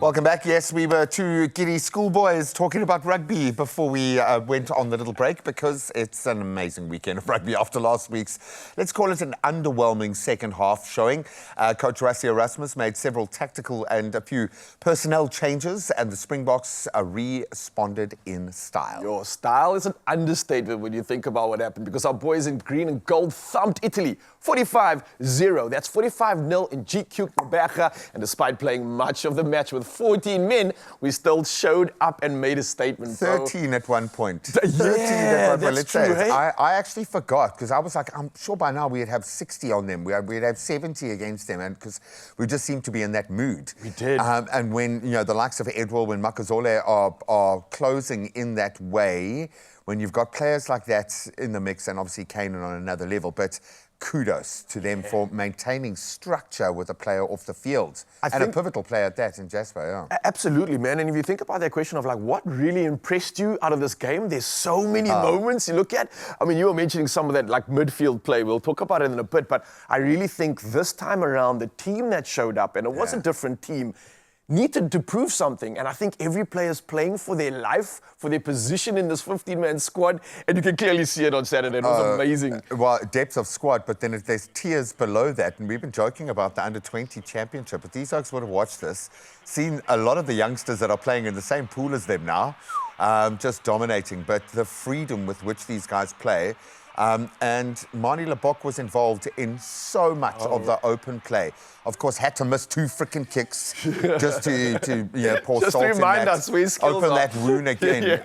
Welcome back. Yes, we were two giddy schoolboys talking about rugby before we went on the little break because it's an amazing weekend of rugby after last week's, let's call it an underwhelming second half showing. Coach Rassie Erasmus made several tactical and a few personnel changes and the Springboks responded in style. Your style is an understatement when you think about what happened because our boys in green and gold thumped Italy 45-0. That's 45-0 in GQ Mbecha, and despite playing much of the match with 14 men, we still showed up and made a statement. 13 at one point. 13 at one point. Let's say. Hey? I actually forgot because I was like, I'm sure by now we'd have 60 on them. We'd have 70 against them, and because we just seemed to be in that mood. We did. And when the likes of Edwell, when Makazole are closing in that way, when you've got players like that in the mix, and obviously Kanan on another level, but kudos to them for maintaining structure with a player off the field. And a pivotal player at that in Jasper, yeah. Absolutely, man. And if you think about that question of like what really impressed you out of this game, there's so many moments you look at. I mean, you were mentioning some of that like midfield play. We'll talk about it in a bit, but I really think this time around, the team that showed up, and it was a different team, needed to prove something, and I think every player's playing for their life, for their position in this 15-man squad, and you can clearly see it on Saturday. It was amazing. Well, depth of squad, but then there's tiers below that, and we've been joking about the Under-20 Championship, but these folks would have watched this, seen a lot of the youngsters that are playing in the same pool as them now, just dominating, but the freedom with which these guys play, and Mani Lebok was involved in so much of the open play. Of course, had to miss 2 freaking kicks just to pour just salt to remind in us where his skills open are. that wound again.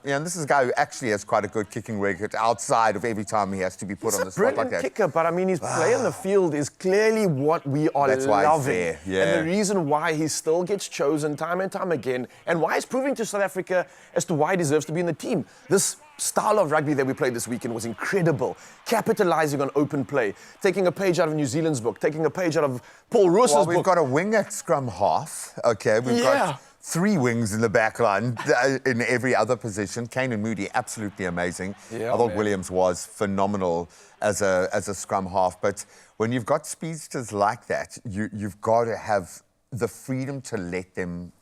And this is a guy who actually has quite a good kicking record outside of every time he has to be put on the spot like that. He's a brilliant kicker, but I mean, his play on the field is clearly what we are That's why loving. he's there. Yeah. And the reason why he still gets chosen time and time again, and why he's proving to South Africa as to why he deserves to be in the team. This style of rugby that we played this weekend was incredible. Capitalizing on open play, taking a page out of New Zealand's book, taking a page out of Paul Roos's book. Well, we've got a wing at scrum half, okay? We've got 3 wings in the back line in every other position. Kane and Moody, absolutely amazing. I thought Williams was phenomenal as a scrum half. But when you've got speedsters like that, you've got to have the freedom to let them,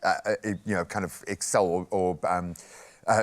kind of excel or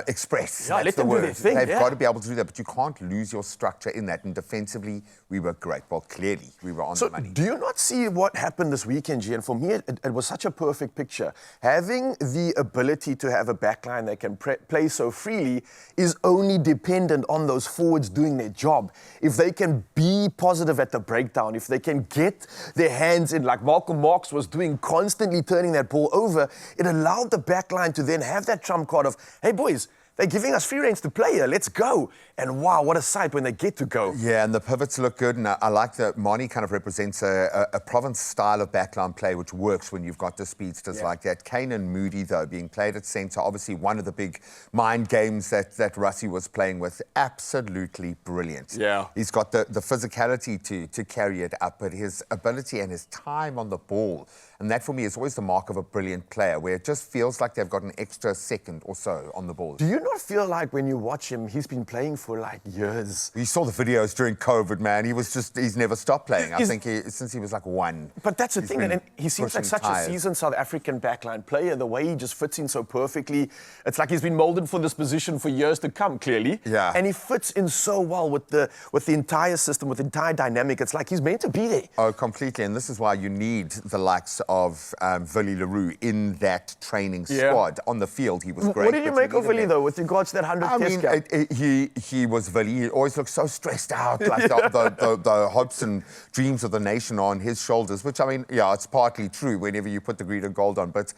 express. Yeah, let them do their thing. They've got to be able to do that, but you can't lose your structure in that. And defensively, we were great. Well, clearly, we were on the money. Do you not see what happened this weekend, G? And for me, it was such a perfect picture. Having the ability to have a backline that can play so freely is only dependent on those forwards doing their job. If they can be positive at the breakdown, if they can get their hands in, like Malcolm Marx was doing, constantly turning that ball over, it allowed the backline to then have that trump card of, hey, boys, they're giving us free reins to play here. Let's go. And wow, what a sight when they get to go. Yeah, and the pivots look good. And I like that Mani kind of represents a province style of backline play, which works when you've got the speedsters like that. Kane and Moody, though, being played at centre, obviously one of the big mind games that Rassie was playing with. Absolutely brilliant. Yeah. He's got the physicality to carry it up, but his ability and his time on the ball. And that, for me, is always the mark of a brilliant player, where it just feels like they've got an extra second or so on the ball. Do you not feel like when you watch him, he's been playing for like years? You saw the videos during COVID, man. He's never stopped playing. I think since he was like 1. But that's the thing, and he seems like such a seasoned South African backline player. The way he just fits in so perfectly. It's like he's been molded for this position for years to come, clearly. Yeah. And he fits in so well with the entire system, with the entire dynamic. It's like he's meant to be there. Oh, completely. And this is why you need the likes of Willie Leroux in that training squad. On the field, he was great. What did you make of Willie, though, with regards to that 100 test cap? He was Willie. He always looked so stressed out, like the hopes and dreams of the nation are on his shoulders, which, I mean, yeah, it's partly true whenever you put the green and gold on, but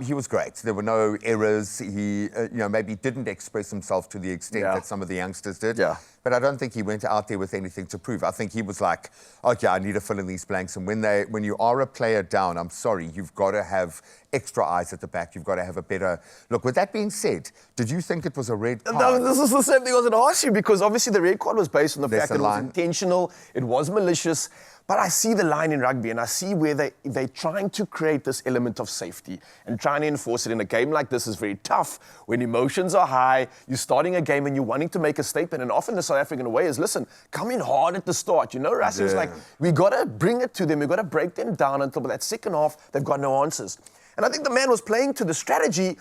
he was great. There were no errors. He, maybe didn't express himself to the extent that some of the youngsters did. Yeah. But I don't think he went out there with anything to prove. I think he was like, okay, I need to fill in these blanks. And when you are a player down, I'm sorry, you've got to have extra eyes at the back. You've got to have a better look. With that being said, did you think it was a red card? No, this is the same thing I was going to ask you, because obviously the red card was based on the fact that it was intentional, it was malicious. But I see the line in rugby, and I see where they're trying to create this element of safety and trying to enforce it in a game like this is very tough. When emotions are high, you're starting a game and you're wanting to make a statement. And often the South African way is, listen, come in hard at the start. Rassie's like, we got to bring it to them. We got to break them down until that second half, they've got no answers. And I think the man was playing to the strategy.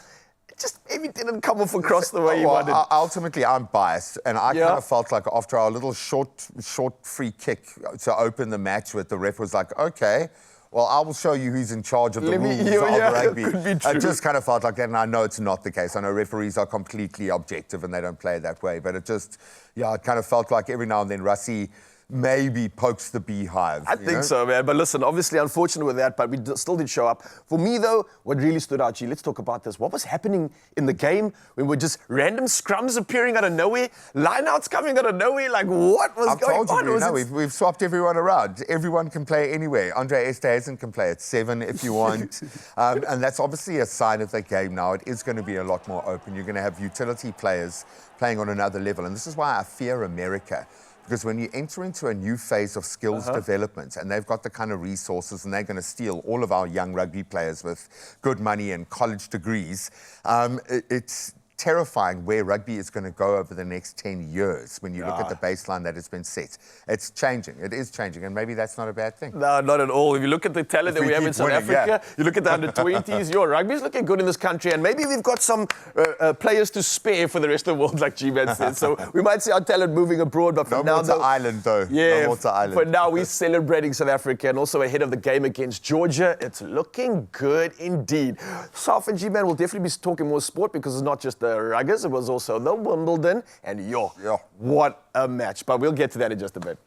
It just maybe didn't come off across the way he Well, wanted. ultimately, I'm biased, and I kind of felt like after our little short free kick to open the match with, the ref was like, okay, well, I will show you who's in charge of the rules of rugby. Could be true. It just kind of felt like that, and I know it's not the case. I know referees are completely objective and they don't play it that way, but it just, it kind of felt like every now and then Rassie maybe pokes the beehive. I think so, man. But listen, obviously unfortunate with that, but we still did show up. For me, though, what really stood out, let's talk about this. What was happening in the game when were just random scrums appearing out of nowhere, lineouts coming out of nowhere? Like, what was going on? We've swapped everyone around. Everyone can play anywhere. Andre Esterhuizen can play at 7 if you want. And that's obviously a sign of the game now. It is going to be a lot more open. You're going to have utility players playing on another level. And this is why I fear America. Because when you enter into a new phase of skills development, and they've got the kind of resources, and they're going to steal all of our young rugby players with good money and college degrees, it's terrifying where rugby is going to go over the next 10 years when you look at the baseline that has been set. It's changing. It is changing, and maybe that's not a bad thing. No, not at all. If you look at the talent that we have in South Africa, you look at the under-20s, your rugby's looking good in this country, and maybe we've got some players to spare for the rest of the world, like G-Man said. So we might see our talent moving abroad, but for now... No more to Ireland, though. Yeah, no more to Ireland. For now, we're celebrating South Africa, and also ahead of the game against Georgia. It's looking good indeed. Saf and G-Man will definitely be talking more sport, because it's not just the ruggers, it was also the Wimbledon, and what a match. But we'll get to that in just a bit.